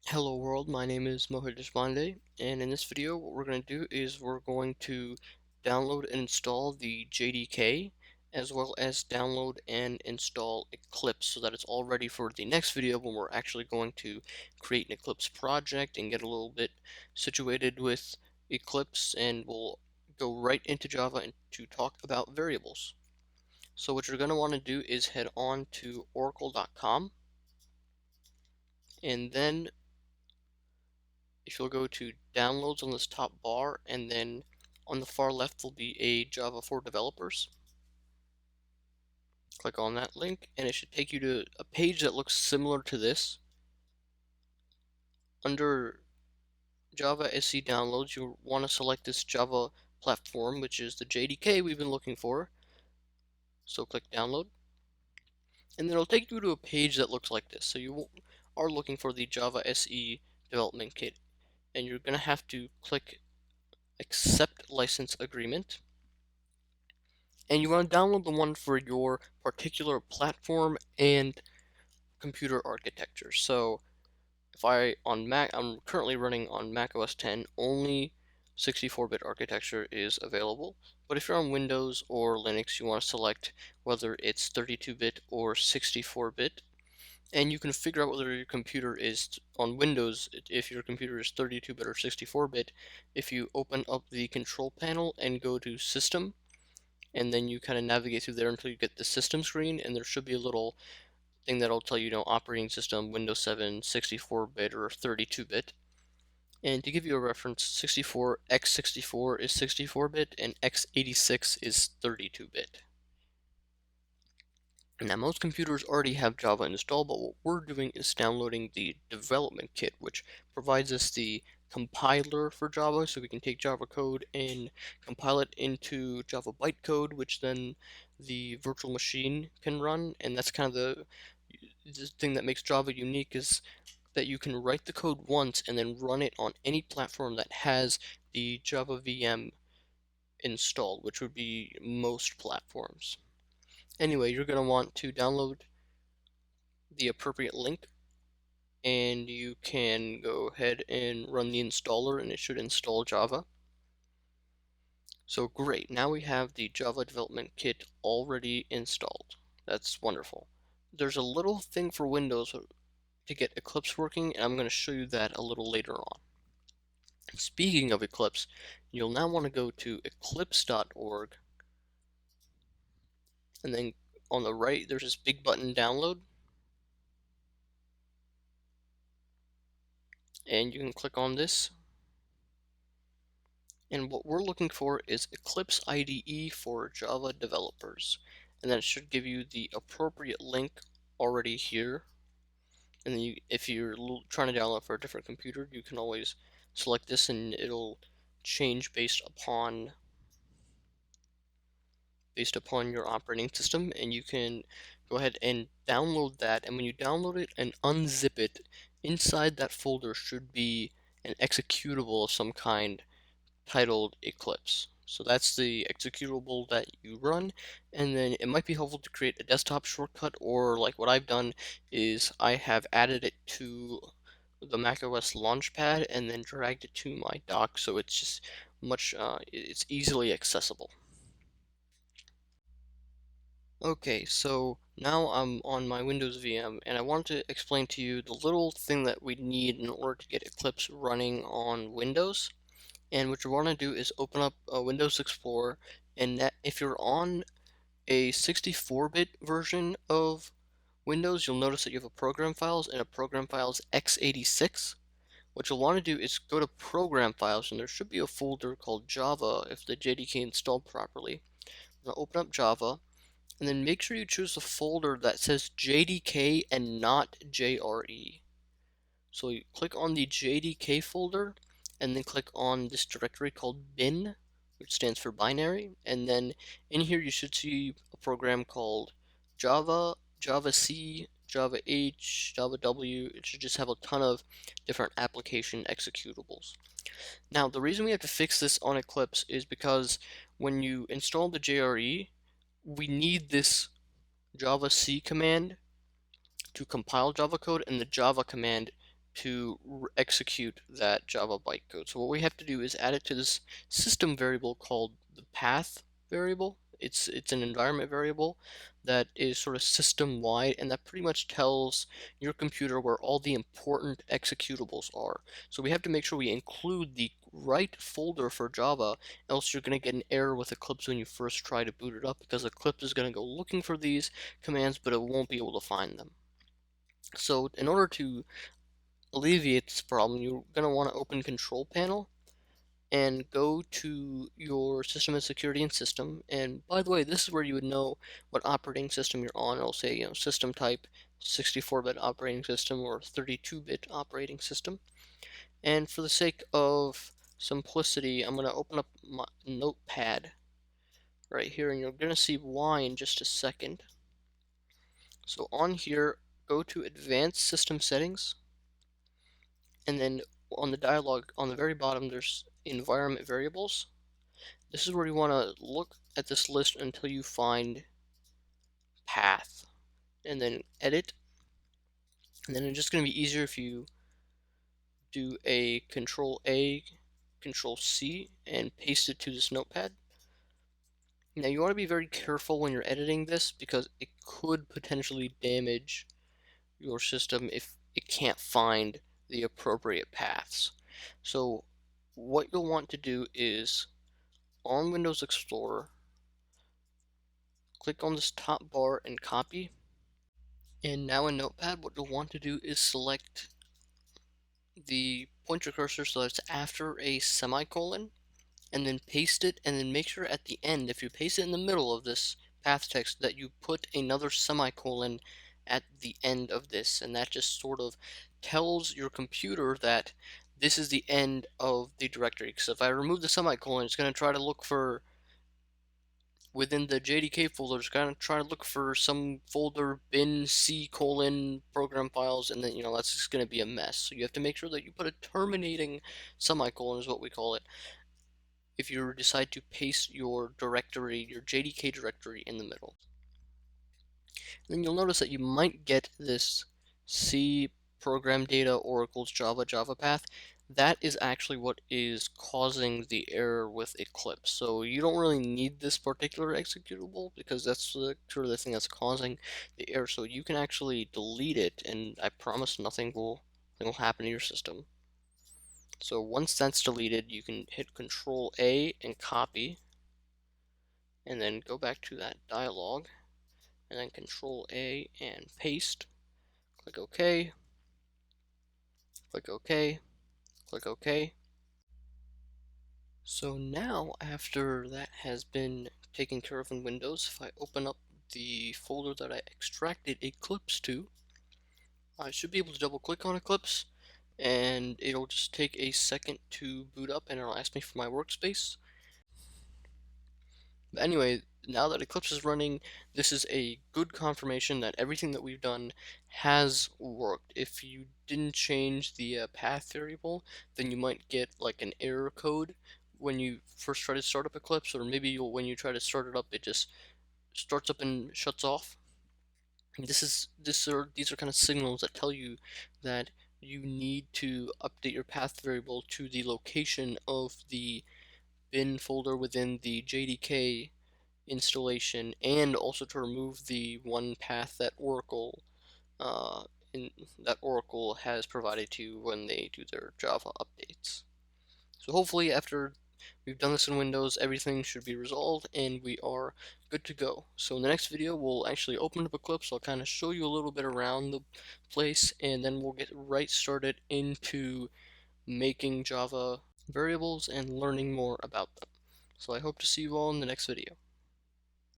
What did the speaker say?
Hello world, my name is Mohit Deshpande, and in this video what we're going to do is we're going to download and install the JDK as well as download and install Eclipse so that it's all ready for the next video when we're actually going to create an Eclipse project and get a little bit situated with Eclipse, and we'll go right into Java and to talk about variables. So what you're going to want to do is head on to oracle.com, and then if you'll go to downloads on this top bar, and then on the far left will be a Java for developers. Click on that link and it should take you to a page that looks similar to this. Under Java SE downloads, you want to select this Java platform, which is the JDK we've been looking for. So click download, and then it'll take you to a page that looks like this. So you are looking for the Java SE development kit, and you're going to have to click accept license agreement. And you want to download the one for your particular platform and computer architecture. So if on Mac, I'm currently running on Mac OS 10, only 64-bit architecture is available. But if you're on Windows or Linux, you want to select whether it's 32-bit or 64-bit. And you can figure out whether your computer is on Windows, if your computer is 32-bit or 64-bit, if you open up the control panel and go to System, and then you kind of navigate through there until you get the system screen, and there should be a little thing that'll tell you, operating system, Windows 7, 64-bit or 32-bit. And to give you a reference, x64 is 64-bit and x86 is 32-bit. Now, most computers already have Java installed, but what we're doing is downloading the development kit, which provides us the compiler for Java, so we can take Java code and compile it into Java bytecode, which then the virtual machine can run. And that's kind of the thing that makes Java unique, is that you can write the code once and then run it on any platform that has the Java VM installed, which would be most platforms. Anyway, you're going to want to download the appropriate link, and you can go ahead and run the installer, and it should install Java. So great, now we have the Java development kit already installed. That's wonderful. There's a little thing for Windows to get Eclipse working, and I'm going to show you that a little later on. Speaking of Eclipse, you'll now want to go to eclipse.org, and then on the right there's this big button, download, and you can click on this. And what we're looking for is Eclipse IDE for Java developers, and then it should give you the appropriate link already here. And then if you're trying to download for a different computer, you can always select this and it'll change based upon your operating system, and you can go ahead and download that. And when you download it and unzip it, inside that folder should be an executable of some kind titled Eclipse. So that's the executable that you run, and then it might be helpful to create a desktop shortcut, or like what I've done is I have added it to the macOS Launchpad and then dragged it to my dock, so it's just it's easily accessible. Okay, so now I'm on my Windows VM, and I want to explain to you the little thing that we need in order to get Eclipse running on Windows. And what you want to do is open up Windows Explorer, and if you're on a 64-bit version of Windows, you'll notice that you have a program files, and a program files x86. What you'll want to do is go to program files, and there should be a folder called Java if the JDK installed properly. Now open up Java, and then make sure you choose the folder that says JDK and not JRE. So you click on the JDK folder, and then click on this directory called bin, which stands for binary, and then in here you should see a program called Java, Java C, Java H, Java W. It should just have a ton of different application executables. Now, the reason we have to fix this on Eclipse is because when you install the JRE, we need this Java C command to compile Java code, and the Java command to execute that Java bytecode. So what we have to do is add it to this system variable called the path variable. It's an environment variable that is sort of system wide, and that pretty much tells your computer where all the important executables are. So we have to make sure we include the right folder for Java, else you're going to get an error with Eclipse when you first try to boot it up, because Eclipse is going to go looking for these commands, but it won't be able to find them. So in order to alleviate this problem, you're going to want to open Control Panel and go to your System and Security and System. And by the way, this is where you would know what operating system you're on. It'll say, system type 64-bit operating system or 32-bit operating system. And for the sake of simplicity, I'm going to open up my Notepad right here, and you're going to see why in just a second. So on here, go to Advanced System Settings, and then on the dialog on the very bottom there's environment variables. This is where you want to look at this list until you find path, and then edit, and then it's just going to be easier if you do a Control A, Control C, and paste it to this notepad. Now you want to be very careful when you're editing this, because it could potentially damage your system if it can't find the appropriate paths. So what you'll want to do is, on Windows Explorer, click on this top bar and copy. And now in Notepad, what you'll want to do is select the pointer cursor so that it's after a semicolon, and then paste it, and then make sure at the end, if you paste it in the middle of this path text, that you put another semicolon at the end of this, and that just sort of tells your computer that this is the end of the directory. Because if I remove the semicolon, it's going to try to look for, within the JDK folder, it's going to try to look for some folder bin C colon program files, and then that's just going to be a mess. So you have to make sure that you put a terminating semicolon, is what we call it, if you decide to paste your directory, your JDK directory, in the middle. Then you'll notice that you might get this C program data oracles Java path. That is actually what is causing the error with Eclipse. So you don't really need this particular executable, because that's sort of the thing that's causing the error. So you can actually delete it, and I promise nothing will happen to your system. So once that's deleted, you can hit Control A and copy, and then go back to that dialog, and then Control A and paste. Click OK, click OK, click OK. So now, after that has been taken care of in Windows, if I open up the folder that I extracted Eclipse to, I should be able to double click on Eclipse, and it'll just take a second to boot up, and it'll ask me for my workspace. But anyway, now that Eclipse is running, this is a good confirmation that everything that we've done has worked. If you didn't change the path variable, then you might get like an error code when you first try to start up Eclipse, or maybe when you try to start it up, it just starts up and shuts off. And these are kind of signals that tell you that you need to update your path variable to the location of the bin folder within the JDK installation, and also to remove the one path that Oracle has provided to you when they do their Java updates. So hopefully, after we've done this in Windows, everything should be resolved and we are good to go. So in the next video, we'll actually open up Eclipse. I'll kind of show you a little bit around the place, and then we'll get right started into making Java variables and learning more about them. So I hope to see you all in the next video.